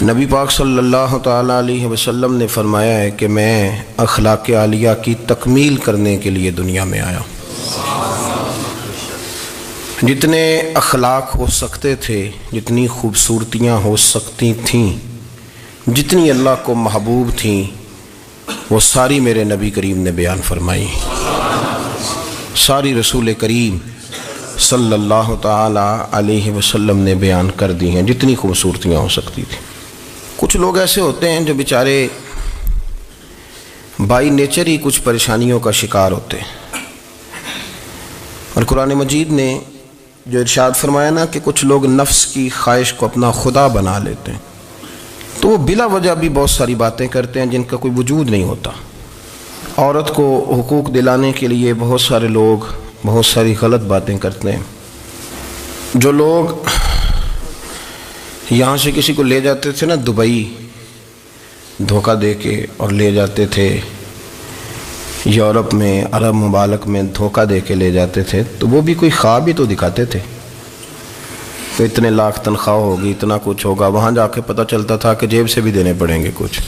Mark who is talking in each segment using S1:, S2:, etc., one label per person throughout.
S1: نبی پاک صلی اللہ تعالیٰ علیہ وسلم نے فرمایا ہے کہ میں اخلاق عالیہ کی تکمیل کرنے کے لیے دنیا میں آیا. جتنے اخلاق ہو سکتے تھے، جتنی خوبصورتیاں ہو سکتی تھیں، جتنی اللہ کو محبوب تھیں، وہ ساری میرے نبی کریم نے بیان فرمائی. ساری رسول کریم صلی اللہ تعالیٰ علیہ وسلم نے بیان کر دی ہیں، جتنی خوبصورتیاں ہو سکتی تھیں. کچھ لوگ ایسے ہوتے ہیں جو بیچارے بائی نیچر ہی کچھ پریشانیوں کا شکار ہوتے ہیں، اور قرآن مجید نے جو ارشاد فرمایا نا کہ کچھ لوگ نفس کی خواہش کو اپنا خدا بنا لیتے ہیں، تو وہ بلا وجہ بھی بہت ساری باتیں کرتے ہیں جن کا کوئی وجود نہیں ہوتا. عورت کو حقوق دلانے کے لیے بہت سارے لوگ بہت ساری غلط باتیں کرتے ہیں. جو لوگ یہاں سے کسی کو لے جاتے تھے نا دبئی دھوکہ دے کے، اور لے جاتے تھے یورپ میں، عرب ممالک میں دھوکہ دے کے لے جاتے تھے، تو وہ بھی کوئی خواب ہی تو دکھاتے تھے کہ اتنے لاکھ تنخواہ ہوگی، اتنا کچھ ہوگا. وہاں جا کے پتہ چلتا تھا کہ جیب سے بھی دینے پڑیں گے کچھ.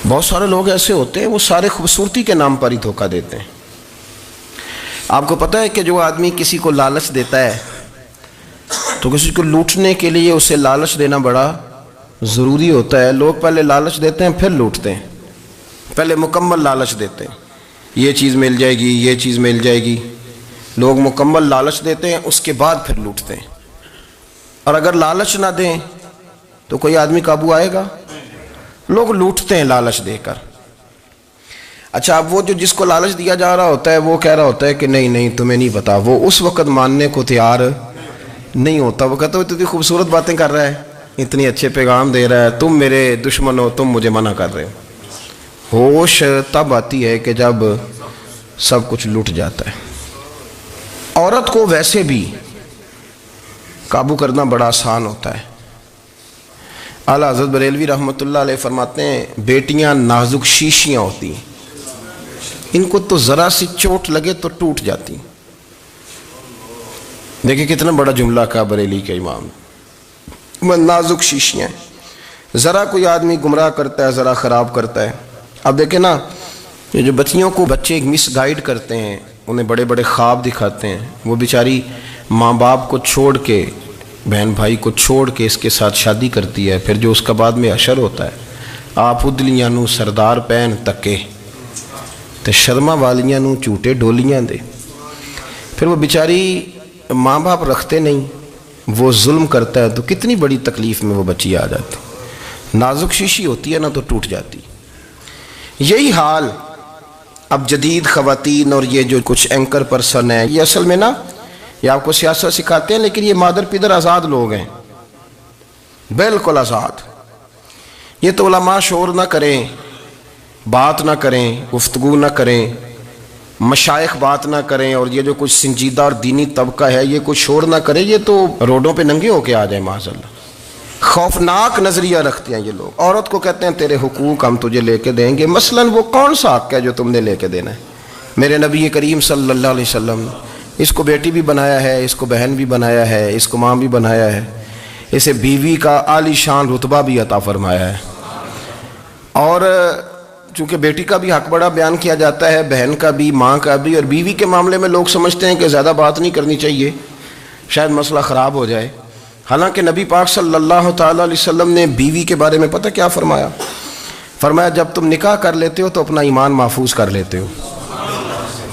S1: بہت سارے لوگ ایسے ہوتے ہیں، وہ سارے خوبصورتی کے نام پر ہی دھوکہ دیتے ہیں. آپ کو پتہ ہے کہ جو آدمی کسی کو لالچ دیتا ہے تو کسی کو لوٹنے کے لیے اسے لالچ دینا بڑا ضروری ہوتا ہے. لوگ پہلے لالچ دیتے ہیں پھر لوٹتے ہیں. پہلے مکمل لالچ دیتے ہیں، یہ چیز مل جائے گی، یہ چیز مل جائے گی. لوگ مکمل لالچ دیتے ہیں، اس کے بعد پھر لوٹتے ہیں. اور اگر لالچ نہ دیں تو کوئی آدمی قابو آئے گا؟ لوگ لوٹتے ہیں لالچ دے کر. اچھا، اب وہ جو جس کو لالچ دیا جا رہا ہوتا ہے وہ کہہ رہا ہوتا ہے کہ نہیں نہیں تمہیں نہیں پتا، وہ اس وقت ماننے کو تیار نہیں ہوتا. وہ کہتا ہے اتنی خوبصورت باتیں کر رہا ہے، اتنی اچھے پیغام دے رہا ہے، تم میرے دشمن ہو، تم مجھے منع کر رہے ہو. ہوش تب آتی ہے کہ جب سب کچھ لٹ جاتا ہے. عورت کو ویسے بھی قابو کرنا بڑا آسان ہوتا ہے. اعلیٰ حضرت بریلوی رحمۃ اللہ علیہ فرماتے ہیں بیٹیاں نازک شیشیاں ہوتی ہیں، ان کو تو ذرا سی چوٹ لگے تو ٹوٹ جاتی. دیکھیں کتنا بڑا جملہ کہا بریلی کے امام. نازک شیشیاں، ذرا کوئی آدمی گمراہ کرتا ہے، ذرا خراب کرتا ہے. اب دیکھیں نا، یہ جو بچیوں کو بچے مس گائیڈ کرتے ہیں، انہیں بڑے بڑے خواب دکھاتے ہیں، وہ بیچاری ماں باپ کو چھوڑ کے، بہن بھائی کو چھوڑ کے اس کے ساتھ شادی کرتی ہے. پھر جو اس کا بعد میں حشر ہوتا ہے، آپ ادلیاں نو سردار پہن تکے تے شرما والیاں نو چوٹے ڈولیاں دے. پھر وہ بیچاری ماں باپ رکھتے نہیں، وہ ظلم کرتا ہے، تو کتنی بڑی تکلیف میں وہ بچی آ جاتی. نازک شیشی ہوتی ہے نا تو ٹوٹ جاتی. یہی حال اب جدید خواتین اور یہ جو کچھ اینکر پرسن ہیں، یہ اصل میں نا یہ آپ کو سیاست سکھاتے ہیں، لیکن یہ مادر پیدر آزاد لوگ ہیں، بالکل آزاد. یہ تو علماء شور نہ کریں، بات نہ کریں، گفتگو نہ کریں، مشائخ بات نہ کریں، اور یہ جو کچھ سنجیدہ اور دینی طبقہ ہے یہ کچھ شور نہ کرے، یہ تو روڈوں پہ ننگے ہو کے آ جائیں معاذ اللہ. خوفناک نظریہ رکھتے ہیں یہ لوگ. عورت کو کہتے ہیں تیرے حقوق ہم تجھے لے کے دیں گے. مثلاً وہ کون سا حق ہے جو تم نے لے کے دینا ہے؟ میرے نبی کریم صلی اللہ علیہ وسلم نے اس کو بیٹی بھی بنایا ہے، اس کو بہن بھی بنایا ہے، اس کو ماں بھی بنایا ہے، اسے بیوی کا عالی شان رتبہ بھی عطا فرمایا ہے. اور چونکہ بیٹی کا بھی حق بڑا بیان کیا جاتا ہے، بہن کا بھی، ماں کا بھی. اور بیوی کے معاملے میں لوگ سمجھتے ہیں کہ زیادہ بات نہیں کرنی چاہیے، شاید مسئلہ خراب ہو جائے. حالانکہ نبی پاک صلی اللہ تعالیٰ علیہ وسلم نے بیوی کے بارے میں پتہ کیا فرمایا؟ فرمایا جب تم نکاح کر لیتے ہو تو اپنا ایمان محفوظ کر لیتے ہو.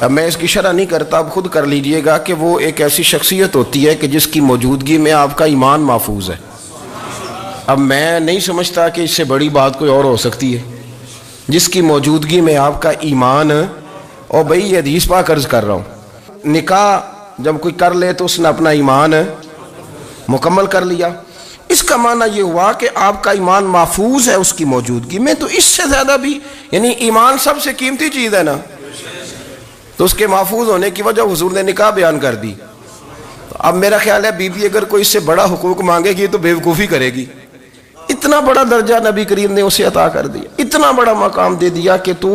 S1: اب میں اس کی شرح نہیں کرتا، اب خود کر لیجئے گا کہ وہ ایک ایسی شخصیت ہوتی ہے کہ جس کی موجودگی میں آپ کا ایمان محفوظ ہے. اب میں نہیں سمجھتا کہ اس سے بڑی بات کوئی اور ہو سکتی ہے، جس کی موجودگی میں آپ کا ایمان. اور بھئی یہ حدیث پاک عرض کر رہا ہوں، نکاح جب کوئی کر لے تو اس نے اپنا ایمان مکمل کر لیا. اس کا معنی یہ ہوا کہ آپ کا ایمان محفوظ ہے اس کی موجودگی میں. تو اس سے زیادہ بھی، یعنی ایمان سب سے قیمتی چیز ہے نا، تو اس کے محفوظ ہونے کی وجہ حضور نے نکاح بیان کر دی. اب میرا خیال ہے بیوی اگر کوئی اس سے بڑا حقوق مانگے گی تو بیوقوفی کرے گی. اتنا بڑا درجہ نبی کریم نے اسے عطا کر دیا، اتنا بڑا مقام دے دیا کہ تو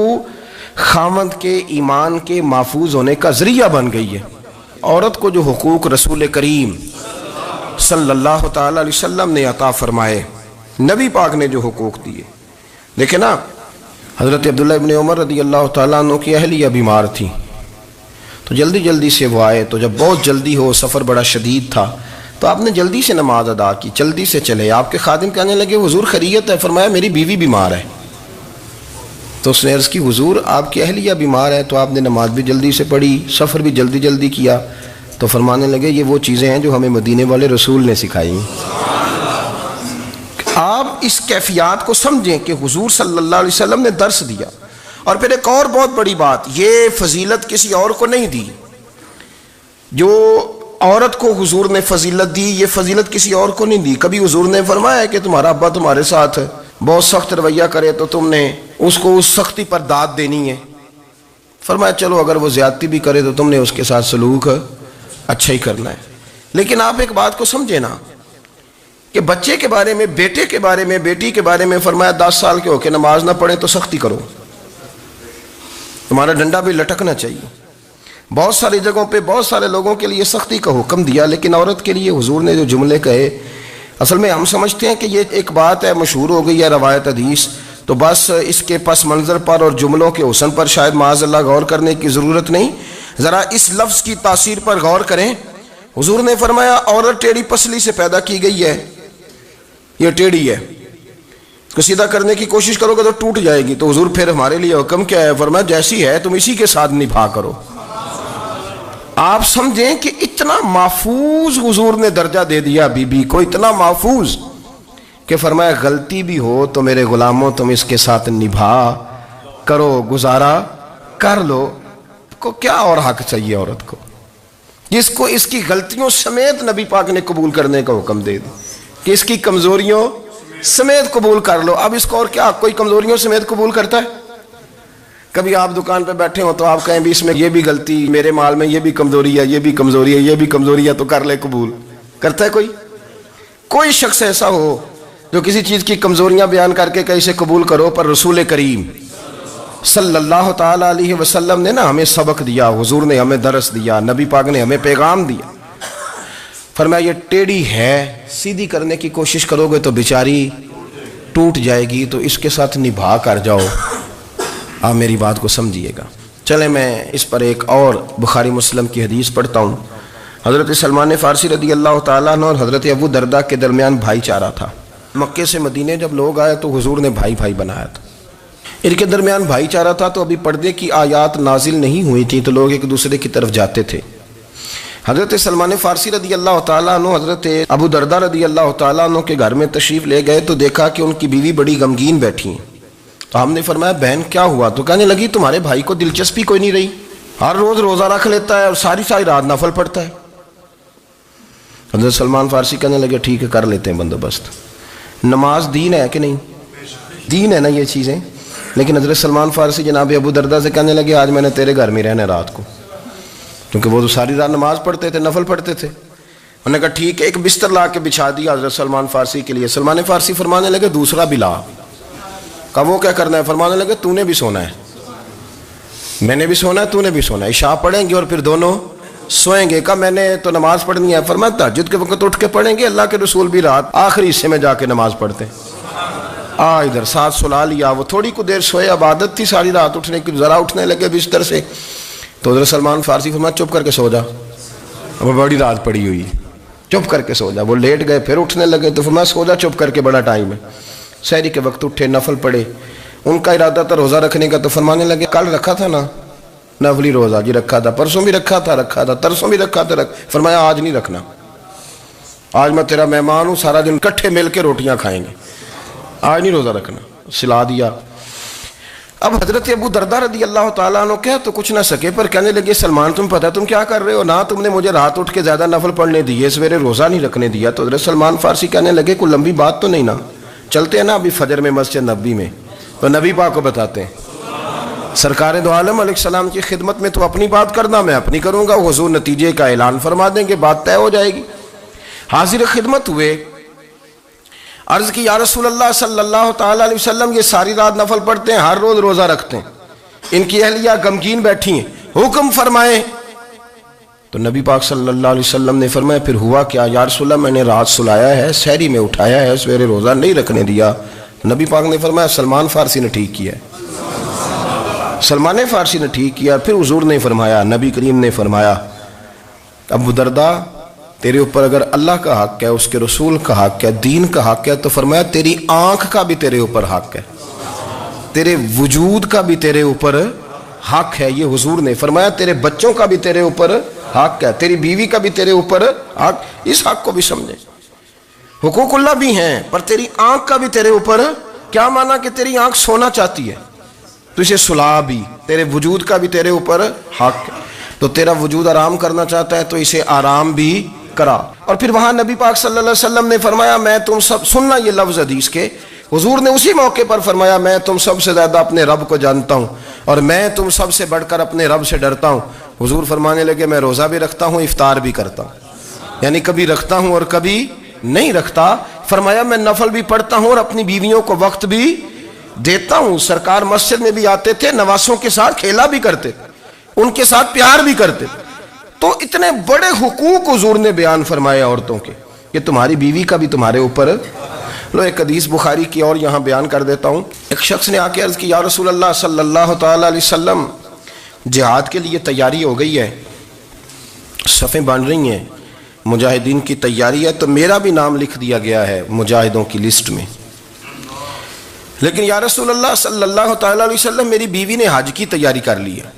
S1: خاوند کے ایمان کے محفوظ ہونے کا ذریعہ بن گئی ہے. عورت کو جو حقوق رسول کریم صلی اللہ تعالی علیہ وسلم نے عطا فرمائے، نبی پاک نے جو حقوق دیے. دیکھیں نا، حضرت عبداللہ ابن عمر رضی اللہ تعالیٰ عنہ کی اہلیہ بیمار تھی تو جلدی جلدی سے وہ آئے. تو جب بہت جلدی ہو، سفر بڑا شدید تھا، تو آپ نے جلدی سے نماز ادا کی، جلدی سے چلے. آپ کے خادم کہنے لگے حضور خیریت ہے؟ فرمایا میری بیوی بیمار ہے. تو اس نے عرض کی حضور آپ کی اہلیہ بیمار ہے. تو آپ نے نماز بھی جلدی سے پڑھی، سفر بھی جلدی جلدی کیا. تو فرمانے لگے یہ وہ چیزیں ہیں جو ہمیں مدینے والے رسول نے سکھائی. آپ اس کیفیات کو سمجھیں کہ حضور صلی اللہ علیہ وسلم نے درس دیا. اور پھر ایک اور بہت بڑی بات، یہ فضیلت کسی اور کو نہیں دی. جو عورت کو حضور نے فضیلت دی، یہ فضیلت کسی اور کو نہیں دی. کبھی حضور نے فرمایا کہ تمہارا ابا تمہارے ساتھ بہت سخت رویہ کرے تو تم نے اس کو اس سختی پر داد دینی ہے؟ فرمایا چلو اگر وہ زیادتی بھی کرے تو تم نے اس کے ساتھ سلوک اچھا ہی کرنا ہے. لیکن آپ ایک بات کو سمجھے نا کہ بچے کے بارے میں، بیٹے کے بارے میں، بیٹی کے بارے میں فرمایا 10 سال کے ہو کے نماز نہ پڑھے تو سختی کرو، تمہارا ڈنڈا بھی لٹکنا چاہیے. بہت ساری جگہوں پہ بہت سارے لوگوں کے لیے سختی کا حکم دیا، لیکن عورت کے لیے حضور نے جو جملے کہے، اصل میں ہم سمجھتے ہیں کہ یہ ایک بات ہے، مشہور ہو گئی ہے روایت حدیث، تو بس اس کے پس منظر پر اور جملوں کے حسن پر شاید معاذ اللہ غور کرنے کی ضرورت نہیں. ذرا اس لفظ کی تاثیر پر غور کریں. حضور نے فرمایا عورت ٹیڑھی پسلی سے پیدا کی گئی ہے، یہ ٹیڑھی ہے، اس کو سیدھا کرنے کی کوشش کرو گے تو ٹوٹ جائے گی. تو حضور پھر ہمارے لیے حکم کیا ہے؟ فرمایا جیسی ہے تم اسی کے ساتھ نبھا کرو. آپ سمجھیں کہ اتنا محفوظ حضور نے درجہ دے دیا بی بی کو، اتنا محفوظ کہ فرمایا غلطی بھی ہو تو میرے غلاموں تم اس کے ساتھ نبھا کرو، گزارا کر لو. کو کیا اور حق چاہیے عورت کو، جس کو اس کی غلطیوں سمیت نبی پاک نے قبول کرنے کا حکم دے دی کہ اس کی کمزوریوں سمیت قبول کر لو. اب اس کو اور کیا، کوئی کمزوریوں سمیت قبول کرتا ہے؟ کبھی آپ دکان پہ بیٹھے ہو تو آپ کہیں بھی اس میں یہ بھی غلطی، میرے مال میں یہ بھی کمزوری ہے، یہ بھی کمزوری ہے، یہ بھی کمزوری ہے، تو کر لے قبول. کرتا ہے کوئی؟ کوئی شخص ایسا ہو جو کسی چیز کی کمزوریاں بیان کر کے کہ اسے قبول کرو؟ پر رسول کریم صلی اللہ تعالی علیہ وسلم نے نا ہمیں سبق دیا، حضور نے ہمیں درس دیا، نبی پاک نے ہمیں پیغام دیا. فرمایا یہ ٹیڑھی ہے، سیدھی کرنے کی کوشش کرو گے تو بیچاری ٹوٹ جائے گی، تو اس کے ساتھ نبھا کر جاؤ. آپ میری بات کو سمجھیے گا. چلیں میں اس پر ایک اور بخاری مسلم کی حدیث پڑھتا ہوں. حضرت سلمان فارسی رضی اللہ تعالیٰ عنہ اور حضرت ابو دردہ کے درمیان بھائی چارہ تھا. مکے سے مدینے جب لوگ آئے تو حضور نے بھائی بھائی بنایا تھا. ان کے درمیان بھائی چارہ تھا تو ابھی پردے کی آیات نازل نہیں ہوئی تھیں، تو لوگ ایک دوسرے کی طرف جاتے تھے. حضرت سلمان فارسی رضی اللہ تعالیٰ عنہ حضرت ابو دردہ رضی اللہ تعالیٰ عنہ کے گھر میں تشریف لے گئے تو دیکھا کہ ان کی بیوی بڑی غمگین بیٹھی ہیں. تو ہم نے فرمایا بہن کیا ہوا؟ تو کہنے لگی تمہارے بھائی کو دلچسپی کوئی نہیں رہی، ہر روز روزہ رکھ لیتا ہے اور ساری ساری رات نفل پڑھتا ہے. حضرت سلمان فارسی کہنے لگے ٹھیک ہے کر لیتے ہیں بندوبست. نماز دین ہے کہ نہیں؟ دین ہے نا یہ چیزیں. لیکن حضرت سلمان فارسی جناب ابو دردہ سے کہنے لگے آج میں نے تیرے گھر میں رہنا رات کو، کیونکہ وہ تو ساری رات نماز پڑھتے تھے، نفل پڑھتے تھے. انہوں نے کہا ٹھیک ہے. ایک بستر لا کے بچھا دیا حضرت سلمان فارسی کے لیے. سلمان فارسی فرمانے لگے دوسرا بھی لا. کہا وہ کیا کرنا ہے؟ فرمانے لگے تو نے بھی سونا ہے، میں نے بھی سونا ہے، تو نے بھی سونا ہے. عشاء پڑھیں گے اور پھر دونوں سوئیں گے. کہا میں نے تو نماز پڑھنی ہے. فرمایا تہجد کے وقت اٹھ کے پڑھیں گے، اللہ کے رسول بھی رات آخری حصے میں جا کے نماز پڑھتے ہیں. ادھر ساتھ سلا لیا. وہ تھوڑی کو دیر سوئے، عبادت تھی ساری رات اٹھنے کی، ذرا اٹھنے لگے بستر سے تو حضرت سلمان فارسی فرمایا چپ کر کے سو جا، وہ بڑی رات پڑی ہوئی، چپ کر کے سو جا. وہ لیٹ گئے، پھر اٹھنے لگے تو فرمایا سو جا چپ کر کے، بڑا ٹائم ہے. سحری کے وقت اٹھے، نفل پڑھے. ان کا ارادہ تھا روزہ رکھنے کا، تو فرمانے لگے کل رکھا تھا نا نفلی روزہ؟ جی رکھا تھا. پرسوں بھی رکھا تھا، ترسوں بھی رکھا تھا. فرمایا آج نہیں رکھنا، آج میں تیرا مہمان ہوں، سارا دن کٹھے مل کے روٹیاں کھائیں گے، آج نہیں روزہ رکھنا. سلا دیا. اب حضرت ابو دردہ رضی اللہ تعالیٰ عنہ کہہ تو کچھ نہ سکے، پر کہنے لگے سلمان تم پتہ تم کیا کر رہے ہو؟ نہ تم نے مجھے رات اٹھ کے زیادہ نفل پڑھنے دیے، سویرے روزہ نہیں رکھنے دیا. تو حضرت سلمان فارسی کہنے لگے کوئی لمبی بات تو نہیں نا، چلتے ہیں نا ابھی فجر میں مسجد نبوی میں، تو نبی پاک کو بتاتے ہیں. سرکار دو عالم علیہ السلام کی خدمت میں تو اپنی بات کرنا، میں اپنی کروں گا. حضور نتیجے کا اعلان فرما دیں گے، بات طے ہو جائے گی. حاضر خدمت ہوئے، عرض کی یا رسول اللہ صلی اللہ تعالی علیہ وسلم یہ ساری رات نفل پڑھتے ہیں، ہر روز روزہ رکھتے ہیں، ان کی اہلیہ غمگین بیٹھی ہیں، حکم فرمائیں تو نبی پاک صلی اللہ علیہ وسلم نے فرمایا پھر ہوا کیا؟ یا رسول اللہ میں نے رات سلایا ہے، سحری میں اٹھایا ہے، سویرے روزہ نہیں رکھنے دیا۔ نبی پاک نے فرمایا سلمان فارسی نے ٹھیک کیا ہے، سلمان فارسی نے ٹھیک کیا۔ پھر حضور نے فرمایا، نبی کریم نے فرمایا ابو درداء تیرے اوپر اگر اللہ کا حق ہے، اس کے رسول کا حق ہے، دین کا حق ہے، تو فرمایا تیری آنکھ کا بھی تیرے اوپر حق ہے، تیرے وجود کا بھی تیرے اوپر حق ہے۔ یہ حضور نے فرمایا تیرے بچوں کا بھی تیرے اوپر حق ہے، تیری بیوی کا بھی تیرے اوپر حق۔ اس حق کو بھی سمجھے، حقوق اللہ بھی ہیں، پر تیری آنکھ کا بھی تیرے اوپر کیا مانا کہ تیری آنکھ سونا چاہتی ہے تو اسے سلا بھی، تیرے وجود کا بھی تیرے اوپر حق ہے، تو تیرا وجود آرام کرنا چاہتا ہے تو اسے آرام بھی کرا۔ اور پھر وہاں نبی پاک صلی اللہ علیہ وسلم نے فرمایا میں تم سب، سننا یہ لفظ حدیث کے، حضور نے اسی موقع پر فرمایا میں تم سب سے زیادہ اپنے رب کو جانتا ہوں اور میں تم سب سے بڑھ کر اپنے رب سے ڈرتا ہوں۔ حضور فرمانے لگے میں روزہ بھی رکھتا ہوں، افطار بھی کرتا ہوں، یعنی کبھی رکھتا ہوں اور کبھی نہیں رکھتا۔ فرمایا میں نفل بھی پڑھتا ہوں اور اپنی بیویوں کو وقت بھی دیتا ہوں۔ سرکار مسجد میں بھی آتے تھے، نواسوں کے ساتھ کھیلا بھی کرتے، ان کے ساتھ پیار بھی کرتے۔ تو اتنے بڑے حقوق حضور نے بیان فرمائے عورتوں کے کہ تمہاری بیوی کا بھی تمہارے اوپر۔ لو ایک حدیث بخاری کی اور یہاں بیان کر دیتا ہوں۔ ایک شخص نے آ کے عرض کی یا رسول اللہ صلی اللہ تعالی علیہ وسلم جہاد کے لیے تیاری ہو گئی ہے، صفیں بن رہی ہیں، مجاہدین کی تیاری ہے، تو میرا بھی نام لکھ دیا گیا ہے مجاہدوں کی لسٹ میں، لیکن یا رسول اللہ صلی اللہ تعالی علیہ وسلم میری بیوی نے حج کی تیاری کر لی ہے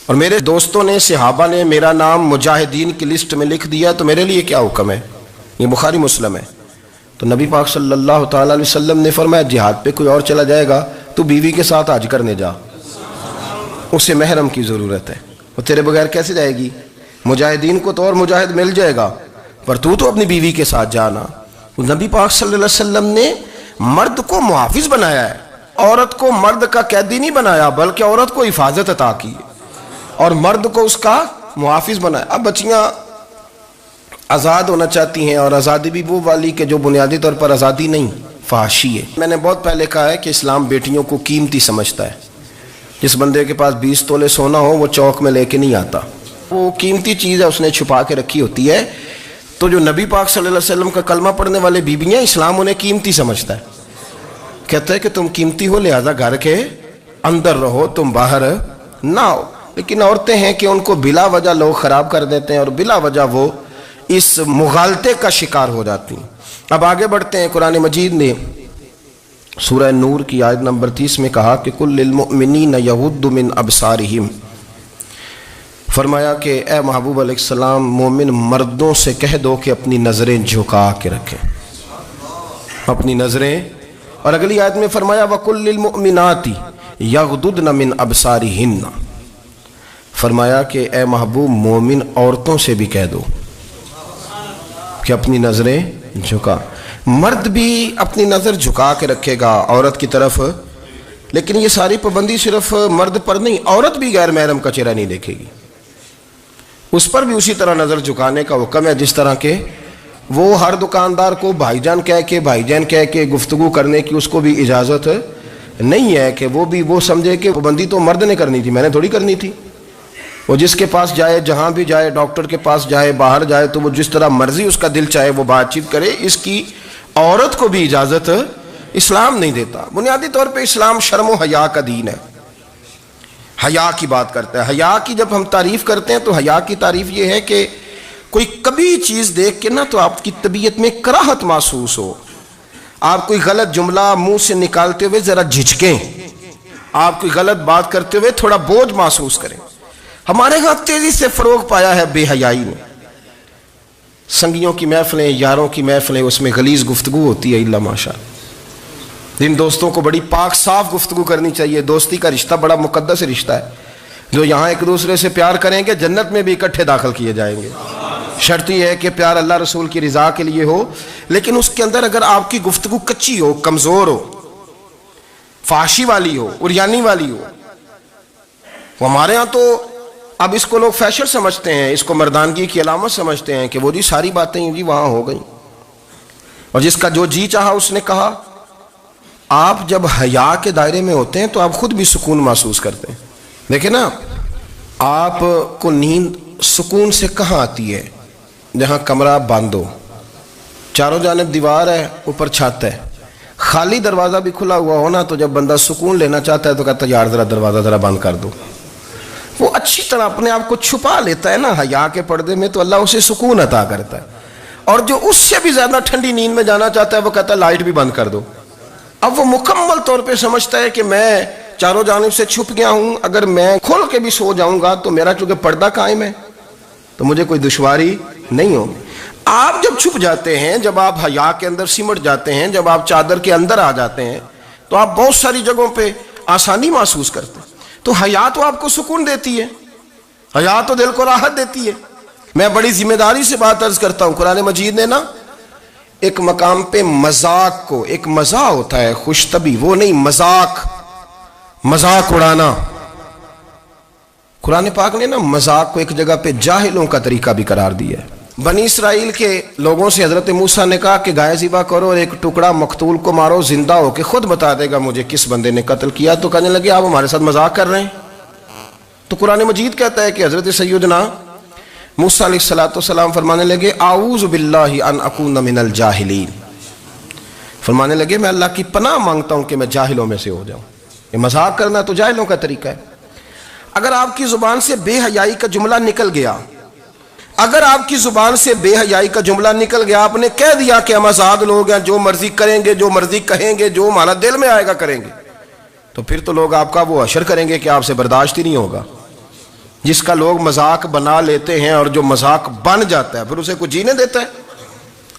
S1: اور میرے دوستوں نے، صحابہ نے میرا نام مجاہدین کی لسٹ میں لکھ دیا، تو میرے لیے کیا حکم ہے؟ یہ بخاری مسلم ہے۔ تو نبی پاک صلی اللہ تعالی علیہ وسلم نے فرمایا جہاد پہ کوئی اور چلا جائے گا تو بیوی کے ساتھ حج کرنے جا، اسے محرم کی ضرورت ہے، وہ تیرے بغیر کیسے جائے گی؟ مجاہدین کو تو اور مجاہد مل جائے گا، پر تو اپنی بیوی کے ساتھ جانا۔ نبی پاک صلی اللہ علیہ وسلم نے مرد کو محافظ بنایا ہے، عورت کو مرد کا قیدی نہیں بنایا، بلکہ عورت کو حفاظت عطا کی اور مرد کو اس کا محافظ بنایا۔ اب بچیاں آزاد ہونا چاہتی ہیں، اور آزادی بھی وہ والی کہ جو بنیادی طور پر آزادی نہیں، فحاشی ہے۔ میں نے بہت پہلے کہا ہے کہ اسلام بیٹیوں کو قیمتی سمجھتا ہے۔ جس بندے کے پاس 20 تولے سونا ہو وہ چوک میں لے کے نہیں آتا، وہ قیمتی چیز ہے، اس نے چھپا کے رکھی ہوتی ہے۔ تو جو نبی پاک صلی اللہ علیہ وسلم کا کلمہ پڑھنے والے بیویاں، اسلام انہیں قیمتی سمجھتا ہے، کہتا ہے کہ تم قیمتی ہو لہذا گھر کے اندر رہو، تم باہر نہ ہو۔ لیکن عورتیں ہیں کہ ان کو بلا وجہ لوگ خراب کر دیتے ہیں اور بلا وجہ وہ اس مغالطے کا شکار ہو جاتی ہیں۔ اب آگے بڑھتے ہیں۔ قرآن مجید نے سورہ نور کی آیت نمبر 30 میں کہا کہ کل للمؤمنین یغضوا من ابصارہم، فرمایا کہ اے محبوب علیہ السلام مومن مردوں سے کہہ دو کہ اپنی نظریں جھکا کے رکھیں، اپنی نظریں۔ اور اگلی آیت میں فرمایا وَقُلْ لِلْمُؤْمِنَاتِ يَغْضُضْنَ مِنْ أَبْصَارِهِنَّ، فرمایا کہ اے محبوب مومن عورتوں سے بھی کہہ دو کہ اپنی نظریں جھکا۔ مرد بھی اپنی نظر جھکا کے رکھے گا عورت کی طرف، لیکن یہ ساری پابندی صرف مرد پر نہیں، عورت بھی غیر محرم کا چہرہ نہیں دیکھے گی، اس پر بھی اسی طرح نظر جھکانے کا حکم ہے، جس طرح کہ وہ ہر دکاندار کو بھائی جان کہہ کے گفتگو کرنے کی اس کو بھی اجازت نہیں ہے کہ وہ سمجھے کہ پابندی تو مرد نے کرنی تھی، میں نے تھوڑی کرنی تھی۔ وہ جس کے پاس جائے، جہاں بھی جائے، ڈاکٹر کے پاس جائے، باہر جائے، تو وہ جس طرح مرضی اس کا دل چاہے وہ بات چیت کرے، اس کی عورت کو بھی اجازت اسلام نہیں دیتا۔ بنیادی طور پہ اسلام شرم و حیا کا دین ہے، حیا کی بات کرتا ہے۔ حیا کی جب ہم تعریف کرتے ہیں تو حیا کی تعریف یہ ہے کہ کوئی کبھی چیز دیکھ کے نا تو آپ کی طبیعت میں کراہت محسوس ہو، آپ کوئی غلط جملہ منہ سے نکالتے ہوئے ذرا جھجکیں، آپ کوئی غلط بات کرتے ہوئے تھوڑا بوجھ محسوس کریں۔ ہمارے ہاں تیزی سے فروغ پایا ہے بے حیائی میں، سنگیوں کی محفلیں، یاروں کی محفلیں، اس میں غلیظ گفتگو ہوتی ہے الا ماشاء اللہ۔ جن دوستوں کو بڑی پاک صاف گفتگو کرنی چاہیے، دوستی کا رشتہ بڑا مقدس رشتہ ہے، جو یہاں ایک دوسرے سے پیار کریں گے جنت میں بھی اکٹھے داخل کیے جائیں گے۔ شرط یہ ہے کہ پیار اللہ رسول کی رضا کے لیے ہو، لیکن اس کے اندر اگر آپ کی گفتگو کچی ہو، کمزور ہو، فحاشی والی ہو، عریانی والی ہو، وہ ہمارے ہاں تو اب اس کو لوگ فیشن سمجھتے ہیں، اس کو مردانگی کی علامت سمجھتے ہیں کہ وہ جی ساری باتیں جی وہاں ہو گئیں، اور جس کا جو جی چاہا اس نے کہا۔ آپ جب حیا کے دائرے میں ہوتے ہیں تو آپ خود بھی سکون محسوس کرتے ہیں۔ دیکھیں نا، آپ کو نیند سکون سے کہاں آتی ہے؟ جہاں کمرہ بند ہو، چاروں جانب دیوار ہے، اوپر چھت ہے، خالی دروازہ بھی کھلا ہوا ہو نا، تو جب بندہ سکون لینا چاہتا ہے تو کہتا ہے یار ذرا دروازہ ذرا بند کر دو. وہ اچھی طرح اپنے آپ کو چھپا لیتا ہے نا حیا کے پردے میں، تو اللہ اسے سکون عطا کرتا ہے. اور جو اس سے بھی زیادہ ٹھنڈی نیند میں جانا چاہتا ہے وہ کہتا ہے لائٹ بھی بند کر دو. اب وہ مکمل طور پہ سمجھتا ہے کہ میں چاروں جانب سے چھپ گیا ہوں، اگر میں کھول کے بھی سو جاؤں گا تو میرا چونکہ پردہ قائم ہے تو مجھے کوئی دشواری نہیں ہوگی. آپ جب چھپ جاتے ہیں، جب آپ حیا کے اندر سمٹ جاتے ہیں، جب آپ چادر کے اندر آ جاتے ہیں تو آپ بہت ساری جگہوں پہ آسانی محسوس کرتے ہیں. تو حیا تو آپ کو سکون دیتی ہے، حیا تو دل کو راحت دیتی ہے. میں بڑی ذمہ داری سے بات عرض کرتا ہوں، قرآن مجید نے نا ایک مقام پہ مذاق کو، ایک مزاح ہوتا ہے خوش طبی، وہ نہیں مذاق اڑانا. قرآن پاک نے نا مذاق کو ایک جگہ پہ جاہلوں کا طریقہ بھی قرار دیا ہے. بنی اسرائیل کے لوگوں سے حضرت موسیٰ نے کہا کہ گائے ذبح کرو اور ایک ٹکڑا مقتول کو مارو، زندہ ہو کے خود بتا دے گا مجھے کس بندے نے قتل کیا. تو کہنے لگے آپ ہمارے ساتھ مذاق کر رہے ہیں. تو قرآن مجید کہتا ہے کہ حضرت سیدنا موسیٰ علیہ السلام فرمانے لگے اعوذ باللہ ان اکون من الجاہلین، فرمانے لگے میں اللہ کی پناہ مانگتا ہوں کہ میں جاہلوں میں سے ہو جاؤں. یہ مذاق کرنا تو جاہلوں کا طریقہ ہے. اگر آپ کی زبان سے بے حیائی کا جملہ نکل گیا، اگر آپ کی زبان سے بے حیائی کا جملہ نکل گیا، آپ نے کہہ دیا کہ ہم آزاد لوگ ہیں، جو مرضی کریں گے، جو مرضی کہیں گے، جو ہمارا دل میں آئے گا کریں گے، تو پھر تو لوگ آپ کا وہ حشر کریں گے کہ آپ سے برداشت ہی نہیں ہوگا. جس کا لوگ مذاق بنا لیتے ہیں اور جو مذاق بن جاتا ہے پھر اسے کوئی جینے دیتا ہے.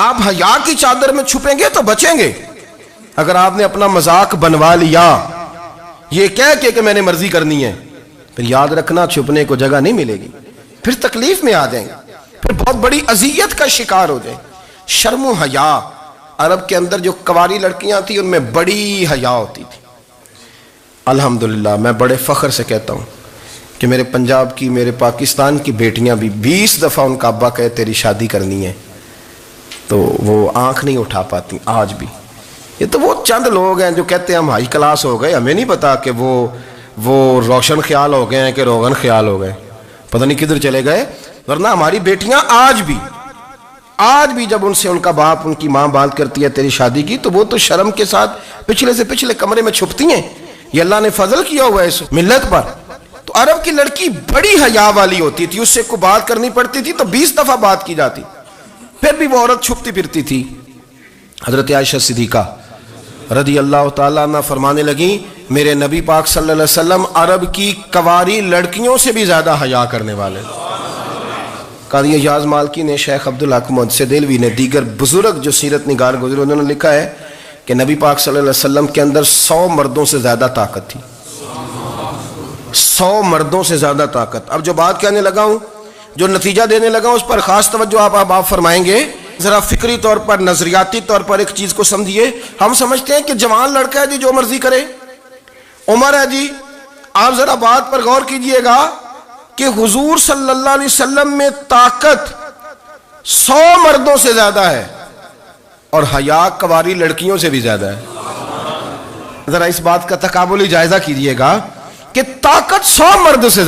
S1: آپ حیا کی چادر میں چھپیں گے تو بچیں گے. اگر آپ نے اپنا مذاق بنوا لیا یہ کہہ کے کہ میں نے مرضی کرنی ہے، پھر یاد رکھنا چھپنے کو جگہ نہیں ملے گی، پھر تکلیف میں آ جائیں گے، پھر بہت بڑی اذیت کا شکار ہو جائیں. شرم و حیا، عرب کے اندر جو کنواری لڑکیاں تھیں ان میں بڑی حیا ہوتی تھی. الحمدللہ میں بڑے فخر سے کہتا ہوں کہ میرے پنجاب کی، میرے پاکستان کی بیٹیاں بھی 20 دفعہ ان کا ابا کہے تیری شادی کرنی ہے تو وہ آنکھ نہیں اٹھا پاتی آج بھی. یہ تو وہ چند لوگ ہیں جو کہتے ہیں ہم ہائی کلاس ہو گئے، ہمیں نہیں پتا کہ وہ روشن خیال ہو گئے ہیں کہ روغن خیال ہو گئے، پتہ نہیں کدھر چلے گئے. ورنہ ہماری بیٹیاں آج بھی جب ان سے ان کا باپ، ان کی ماں بات کرتی ہے تیری شادی کی، تو وہ تو شرم کے ساتھ پچھلے سے پچھلے کمرے میں چھپتی ہیں. یہ اللہ نے فضل کیا ہوا ہے اس ملت پر. تو عرب کی لڑکی بڑی حیا والی ہوتی تھی، اس سے کوئی بات کرنی پڑتی تھی تو 20 دفعہ بات کی جاتی، پھر بھی وہ عورت چھپتی پھرتی تھی. حضرت عائشہ صدیقہ رضی اللہ تعالیٰ عنہ فرمانے لگیں میرے نبی پاک صلی اللہ علیہ وسلم عرب کی کنواری لڑکیوں سے بھی زیادہ حیا کرنے والے. قاضی اعجاز مالکی نے، شیخ عبدالحق محدث دہلوی نے، دیگر بزرگ جو سیرت نگار گزرے انہوں نے لکھا ہے کہ نبی پاک صلی اللہ علیہ وسلم کے اندر 100 مردوں سے زیادہ طاقت تھی. 100 مردوں سے زیادہ طاقت. اب جو بات کہنے لگا ہوں، جو نتیجہ دینے لگا ہوں، اس پر خاص توجہ آپ فرمائیں گے. ذرا فکری طور پر، نظریاتی طور پر ایک چیز کو سمجھیے. ہم سمجھتے ہیں کہ جوان لڑکا ہے جی جو مرضی کرے، عمر ہے جی. آپ ذرا بات پر غور کیجئے گا کہ حضور صلی اللہ علیہ وسلم میں طاقت 100 مردوں سے زیادہ ہے اور حیا کنواری لڑکیوں سے بھی زیادہ ہے. ذرا اس بات کا تقابلی جائزہ کیجئے گا کہ طاقت 100 مرد سے